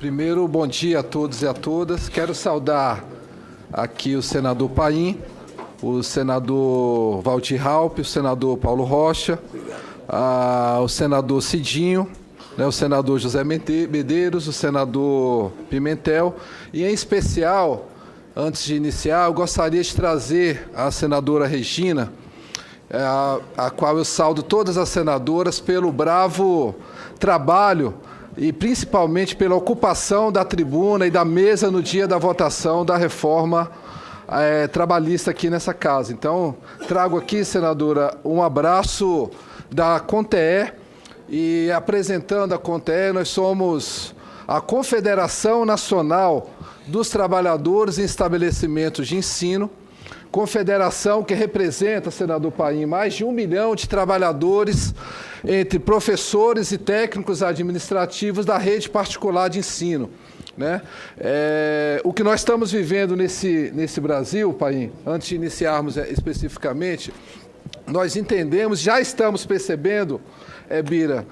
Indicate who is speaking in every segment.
Speaker 1: Primeiro, bom dia a todos e a todas. Quero saudar aqui o senador Paim, o senador Walter Raupp, o senador Paulo Rocha, o senador Cidinho, o senador José Medeiros, o senador Pimentel e, em especial, antes de iniciar, eu gostaria de trazer a senadora Regina, a qual eu saudo todas as senadoras pelo bravo trabalho e principalmente pela ocupação da tribuna e da mesa no dia da votação da reforma trabalhista aqui nessa casa. Então, trago aqui, senadora, um abraço da CONTEE e, apresentando a CONTEE, nós somos a Confederação Nacional dos Trabalhadores em Estabelecimentos de Ensino, confederação que representa, senador Paim, mais de 1 milhão de trabalhadores entre professores e técnicos administrativos da rede particular de ensino, né? O que nós estamos vivendo nesse Brasil, Paim, antes de iniciarmos especificamente, nós entendemos, já estamos percebendo, Bira,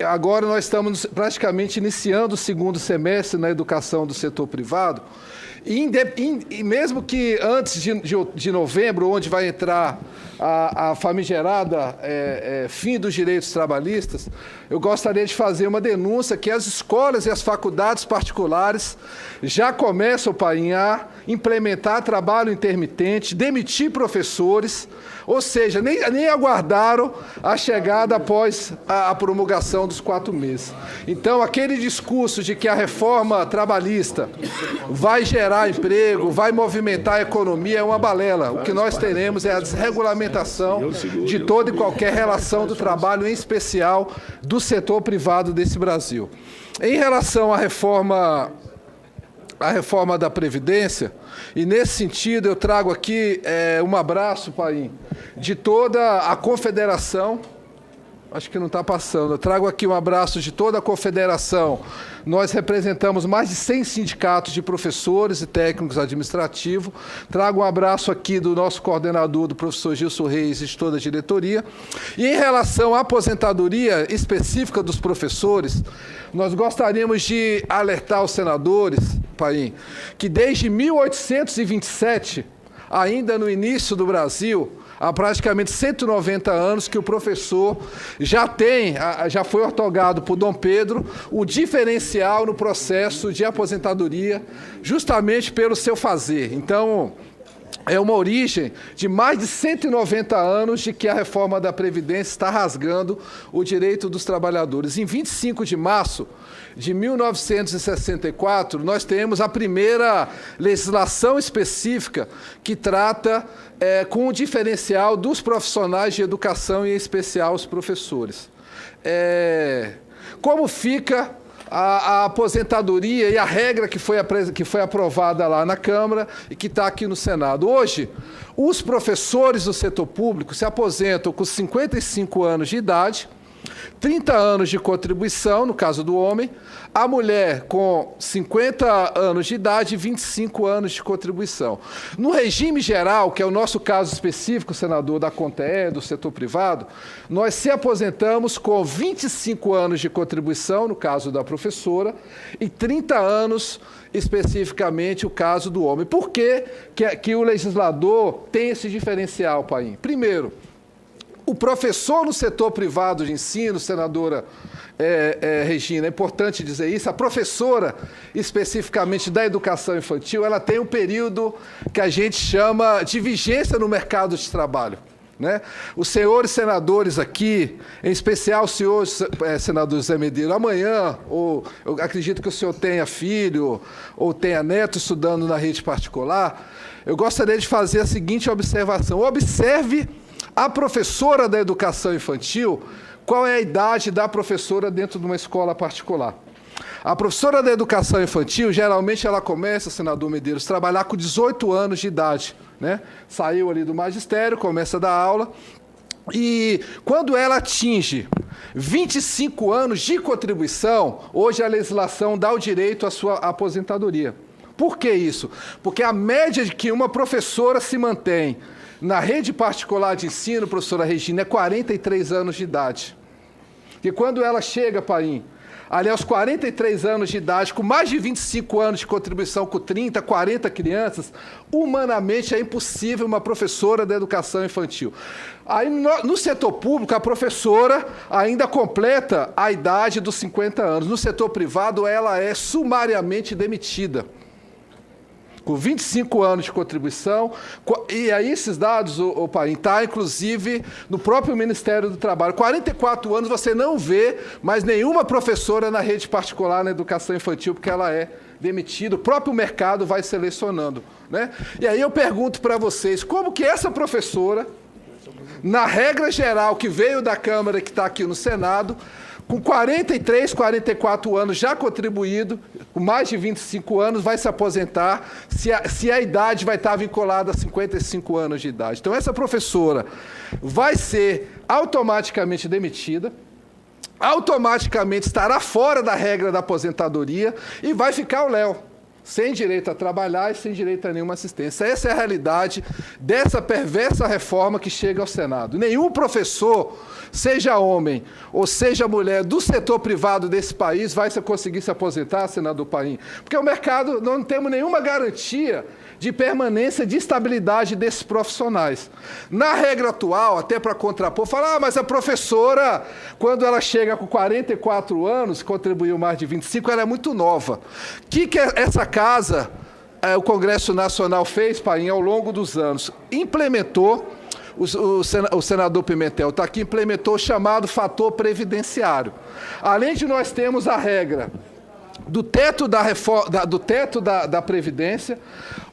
Speaker 1: agora nós estamos praticamente iniciando o segundo semestre na educação do setor privado, e mesmo que antes de novembro, onde vai entrar a famigerada fim dos direitos trabalhistas, eu gostaria de fazer uma denúncia que as escolas e as faculdades particulares já começam, Paim, a implementar trabalho intermitente, demitir professores, ou seja, nem aguardaram a chegada após a promulgação dos 4 meses. Então, aquele discurso de que a reforma trabalhista vai gerar emprego, vai movimentar a economia, é uma balela. O que nós teremos é a desregulamentação de toda e qualquer relação do trabalho, em especial do setor privado desse Brasil. Em relação à reforma da Previdência, e nesse sentido eu trago aqui um abraço, Paim, de toda a confederação. Acho que não está passando. Eu trago aqui um abraço de toda a confederação. Nós representamos mais de 100 sindicatos de professores e técnicos administrativos. Trago um abraço aqui do nosso coordenador, do professor Gilson Reis, e de toda a diretoria. E em relação à aposentadoria específica dos professores, nós gostaríamos de alertar os senadores, Paim, que desde 1827, ainda no início do Brasil, há praticamente 190 anos que o professor já foi outorgado por Dom Pedro o diferencial no processo de aposentadoria, justamente pelo seu fazer. Então, é uma origem de mais de 190 anos de que a reforma da Previdência está rasgando o direito dos trabalhadores. Em 25 de março de 1964, nós temos a primeira legislação específica que trata com o diferencial dos profissionais de educação, e em especial os professores. Como fica a aposentadoria e a regra que foi aprovada lá na Câmara e que está aqui no Senado? Hoje, os professores do setor público se aposentam com 55 anos de idade, 30 anos de contribuição, no caso do homem, a mulher com 50 anos de idade e 25 anos de contribuição. No regime geral, que é o nosso caso específico, senador, da CONTEE, do setor privado, nós se aposentamos com 25 anos de contribuição, no caso da professora, e 30 anos, especificamente, o caso do homem. Por que o legislador tem esse diferencial, Paim? Primeiro, o professor no setor privado de ensino, senadora Regina, é importante dizer isso, a professora, especificamente da educação infantil, ela tem um período que a gente chama de vigência no mercado de trabalho, né? Os senhores senadores aqui, em especial o senhor senador José Medeiros, amanhã, ou eu acredito que o senhor tenha filho ou tenha neto estudando na rede particular, eu gostaria de fazer a seguinte observação. Observe a professora da educação infantil, qual é a idade da professora dentro de uma escola particular. A professora da educação infantil, geralmente ela começa, senador Medeiros, a trabalhar com 18 anos de idade, né? Saiu ali do magistério, começa a dar aula, e quando ela atinge 25 anos de contribuição, hoje a legislação dá o direito à sua aposentadoria. Por que isso? Porque a média de que uma professora se mantém na rede particular de ensino, professora Regina, é 43 anos de idade. E quando ela chega, Paim, ali aos 43 anos de idade, com mais de 25 anos de contribuição, com 30, 40 crianças, humanamente é impossível uma professora da educação infantil. Aí, no setor público, a professora ainda completa a idade dos 50 anos. No setor privado, ela é sumariamente demitida, com 25 anos de contribuição. E aí esses dados, Paim, está inclusive no próprio Ministério do Trabalho. 44 anos você não vê mais nenhuma professora na rede particular na educação infantil, porque ela é demitida. O próprio mercado vai selecionando, né? E aí eu pergunto para vocês, como que essa professora, na regra geral que veio da Câmara, que está aqui no Senado, com 43, 44 anos já contribuído, com mais de 25 anos, vai se aposentar, se a idade vai estar vinculada a 55 anos de idade. Então, essa professora vai ser automaticamente demitida, automaticamente estará fora da regra da aposentadoria e vai ficar o Léo, sem direito a trabalhar e sem direito a nenhuma assistência. Essa é a realidade dessa perversa reforma que chega ao Senado. Nenhum professor, seja homem ou seja mulher, do setor privado desse país vai conseguir se aposentar, senador Paim, porque o mercado, não temos nenhuma garantia de permanência, de estabilidade desses profissionais. Na regra atual, até para contrapor, fala, mas a professora, quando ela chega com 44 anos, contribuiu mais de 25, ela é muito nova. O que essa casa, o Congresso Nacional fez, Paim, ao longo dos anos? Implementou, o senador Pimentel está aqui, implementou o chamado fator previdenciário. Além de nós termos a regra do teto da Previdência,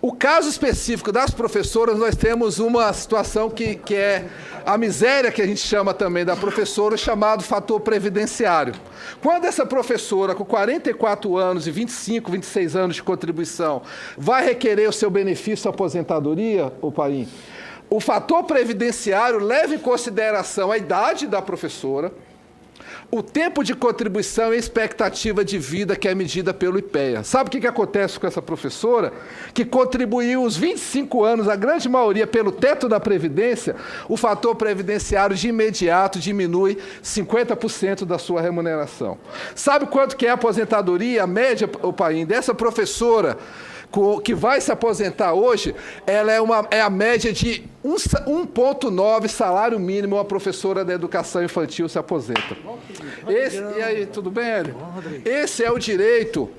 Speaker 1: o caso específico das professoras, nós temos uma situação que é a miséria, que a gente chama também da professora, chamado fator previdenciário. Quando essa professora, com 44 anos e 25, 26 anos de contribuição, vai requerer o seu benefício aposentadoria, Paim, o fator previdenciário leva em consideração a idade da professora, o tempo de contribuição e a expectativa de vida que é medida pelo IPEA. Sabe o que acontece com essa professora? Que contribuiu os 25 anos, a grande maioria, pelo teto da Previdência, o fator previdenciário de imediato diminui 50% da sua remuneração. Sabe quanto que é a aposentadoria, a média, Paim, dessa professora que vai se aposentar hoje? Ela é a média de 1,9 salário mínimo. Uma professora da educação infantil se aposenta. E aí, tudo bem, Hélio? Esse é o direito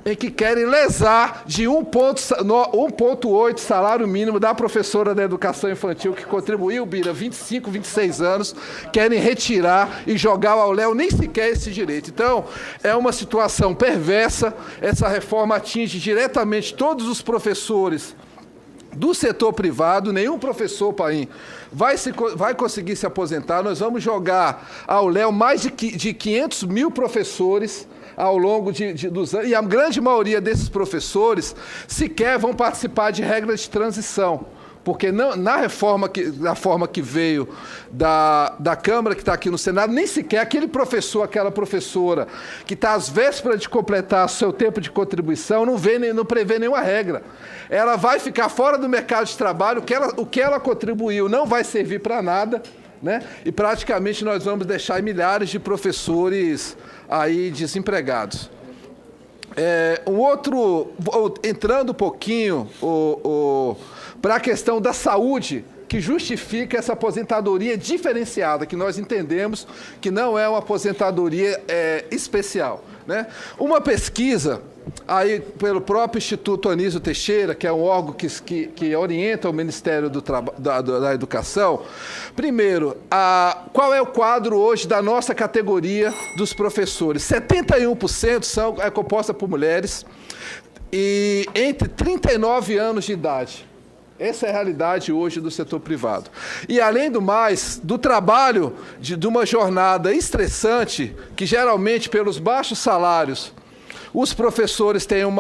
Speaker 1: em que querem lesar de 1,8 salário mínimo da professora da educação infantil que contribuiu, Bira, 25, 26 anos, querem retirar e jogar ao Léo nem sequer esse direito. Então, é uma situação perversa. Essa reforma atinge diretamente todos os professores do setor privado. Nenhum professor, Paim, vai conseguir se aposentar. Nós vamos jogar ao Léo mais de 500 mil professores ao longo dos anos, e a grande maioria desses professores sequer vão participar de regras de transição, porque na forma que veio da Câmara, que está aqui no Senado, nem sequer aquele professor, aquela professora que está às vésperas de completar seu tempo de contribuição, não prevê nenhuma regra. Ela vai ficar fora do mercado de trabalho, o que ela contribuiu não vai servir para nada, né? E praticamente nós vamos deixar milhares de professores aí desempregados. Entrando um pouquinho para a questão da saúde, que justifica essa aposentadoria diferenciada, que nós entendemos que não é uma aposentadoria especial, né? Uma pesquisa aí pelo próprio Instituto Anísio Teixeira, que é um órgão que orienta o Ministério da Educação. Primeiro, qual é o quadro hoje da nossa categoria dos professores? 71% é composta por mulheres e entre 39 anos de idade. Essa é a realidade hoje do setor privado. E, além do mais, do trabalho de uma jornada estressante, que geralmente, pelos baixos salários, os professores têm um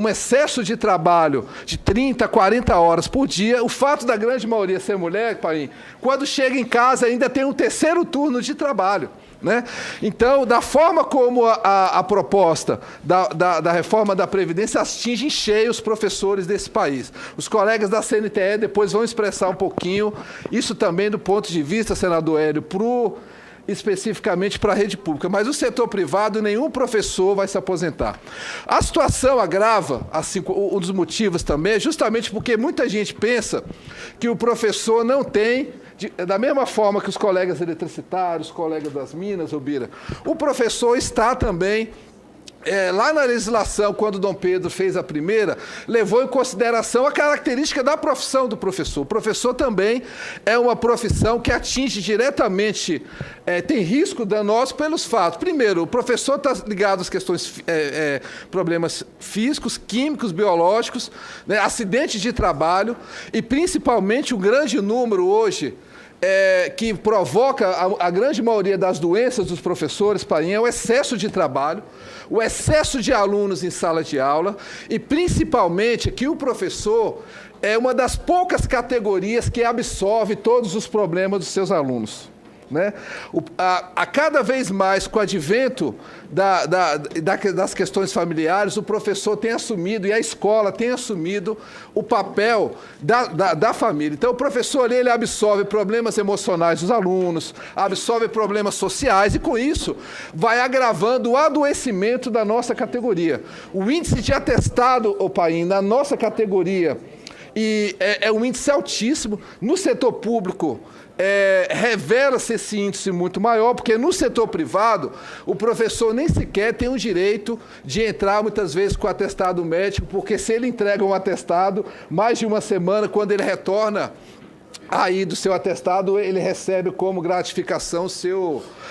Speaker 1: excesso de trabalho de 30, 40 horas por dia. O fato da grande maioria ser mulher, Paim, quando chega em casa ainda tem um terceiro turno de trabalho, né? Então, da forma como a proposta da reforma da Previdência atinge em cheio os professores desse país. Os colegas da CNTE depois vão expressar um pouquinho isso também do ponto de vista, senador Hélio, especificamente para a rede pública, mas o setor privado, nenhum professor vai se aposentar. A situação agrava, assim, um dos motivos também, é justamente porque muita gente pensa que o professor não tem, da mesma forma que os colegas eletricitários, os colegas das minas, Bira, o professor está também... lá na legislação, quando Dom Pedro fez a primeira, levou em consideração a característica da profissão do professor. O professor também é uma profissão que atinge diretamente, tem risco danoso pelos fatos. Primeiro, o professor está ligado às questões, problemas físicos, químicos, biológicos, né, acidentes de trabalho e, principalmente, um grande número hoje que provoca a grande maioria das doenças dos professores, Paim, é o excesso de trabalho, o excesso de alunos em sala de aula e, principalmente, que o professor é uma das poucas categorias que absorve todos os problemas dos seus alunos. Né? A cada vez mais, com o advento das questões familiares, o professor tem assumido, e a escola tem assumido, o papel da família. Então, o professor ele absorve problemas emocionais dos alunos, absorve problemas sociais, e com isso vai agravando o adoecimento da nossa categoria. O índice de atestado, Paim, na nossa categoria, é um índice altíssimo. No setor público, revela-se esse índice muito maior, porque no setor privado, o professor nem sequer tem o direito de entrar, muitas vezes, com o atestado médico, porque se ele entrega um atestado, mais de uma semana, quando ele retorna aí do seu atestado, ele recebe como gratificação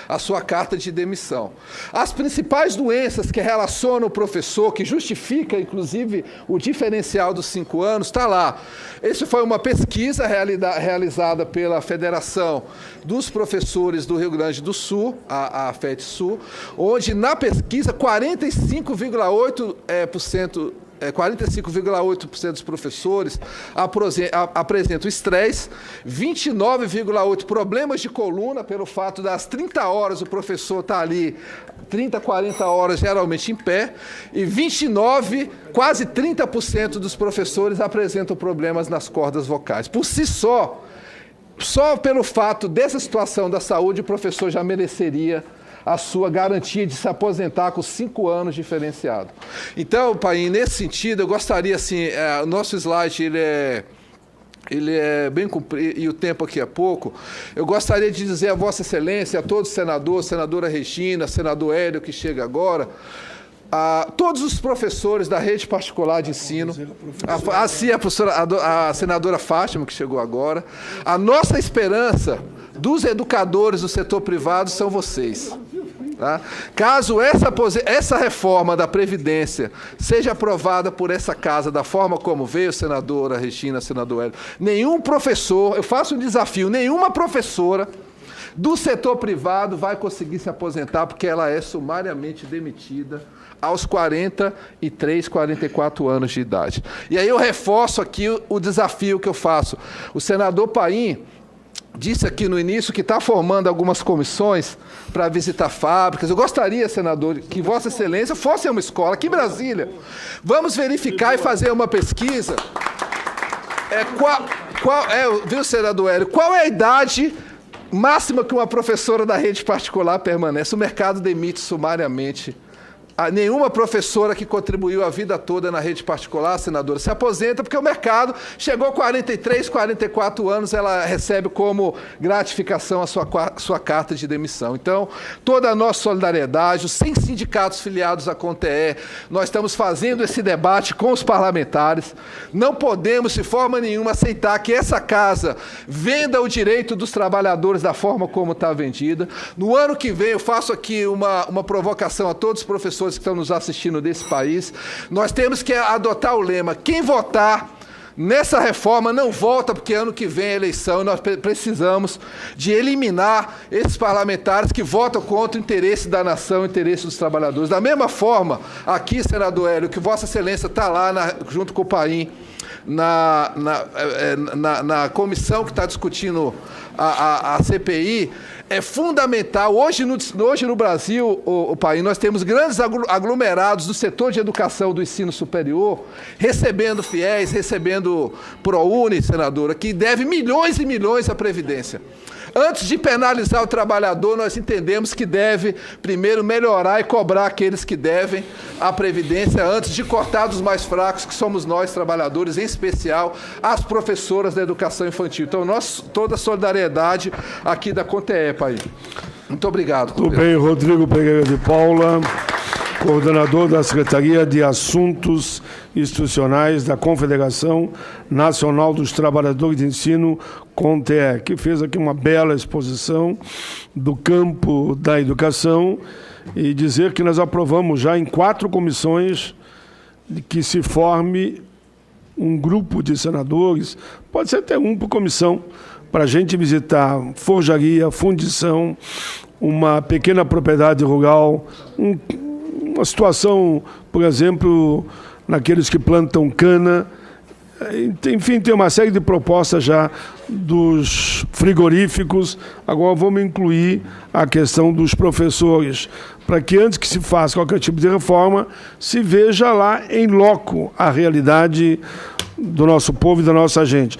Speaker 1: a sua carta de demissão. As principais doenças que relacionam o professor, que justifica, inclusive, o diferencial dos 5 anos, está lá. Essa foi uma pesquisa realizada pela Federação dos Professores do Rio Grande do Sul, a FET-Sul, onde, na pesquisa, 45,8% dos professores apresentam estresse, 29,8% problemas de coluna, pelo fato das 30 horas o professor está ali, 30, 40 horas geralmente em pé, e 29, quase 30% dos professores apresentam problemas nas cordas vocais. Por si só pelo fato dessa situação da saúde, o professor já mereceria a sua garantia de se aposentar com 5 anos diferenciado. Então, Paim, nesse sentido, eu gostaria, assim, o nosso slide, ele é bem comprido, e o tempo aqui é pouco. Eu gostaria de dizer a Vossa Excelência, a todos os senadores, senadora Regina, senador Hélio, que chega agora, a todos os professores da rede particular de ensino, a senadora Fátima, que chegou agora, a nossa esperança dos educadores do setor privado são vocês. Tá? Caso essa reforma da Previdência seja aprovada por essa casa da forma como veio, senadora Regina, senador Hélio, nenhum professor, eu faço um desafio, nenhuma professora do setor privado vai conseguir se aposentar, porque ela é sumariamente demitida aos 43, 44 anos de idade. E aí eu reforço aqui o desafio que eu faço. O senador Paim disse aqui no início que está formando algumas comissões para visitar fábricas. Eu gostaria, senador, que Vossa Excelência fosse a uma escola aqui em Brasília. Vamos verificar e fazer uma pesquisa. Viu, senador Hélio? Qual é a idade máxima que uma professora da rede particular permanece? O mercado demite sumariamente. Nenhuma professora que contribuiu a vida toda na rede particular, senadora, se aposenta, porque o mercado chegou a 43, 44 anos, ela recebe como gratificação a sua carta de demissão. Então, toda a nossa solidariedade, os 100 sindicatos filiados à CONTE, nós estamos fazendo esse debate com os parlamentares. Não podemos, de forma nenhuma, aceitar que essa casa venda o direito dos trabalhadores da forma como está vendida. No ano que vem, eu faço aqui uma provocação a todos os professores que estão nos assistindo desse país. Nós temos que adotar o lema: quem votar nessa reforma não vota, porque ano que vem é eleição e nós precisamos de eliminar esses parlamentares que votam contra o interesse da nação, o interesse dos trabalhadores. Da mesma forma, aqui, senador Hélio, que Vossa Excelência está lá junto com o Paim, na comissão que está discutindo a CPI, é fundamental. Hoje no Brasil, Paim, nós temos grandes aglomerados do setor de educação do ensino superior, recebendo fiéis, recebendo ProUni, senadora, que deve milhões e milhões à Previdência. Antes de penalizar o trabalhador, nós entendemos que deve, primeiro, melhorar e cobrar aqueles que devem a Previdência, antes de cortar dos mais fracos, que somos nós, trabalhadores, em especial as professoras da educação infantil. Então, toda a solidariedade aqui da CONTEEPA aí. Muito obrigado.
Speaker 2: Tudo bem, Rodrigo Pereira de Paula, coordenador da Secretaria de Assuntos Institucionais da Confederação Nacional dos Trabalhadores de Ensino, CONTEE, que fez aqui uma bela exposição do campo da educação, e dizer que nós aprovamos já em 4 comissões que se forme um grupo de senadores, pode ser até um por comissão, para a gente visitar forjaria, fundição, uma pequena propriedade rural, uma situação, por exemplo, naqueles que plantam cana. Enfim, tem uma série de propostas já dos frigoríficos. Agora vamos incluir a questão dos professores, para que antes que se faça qualquer tipo de reforma, se veja lá em loco a realidade do nosso povo e da nossa gente.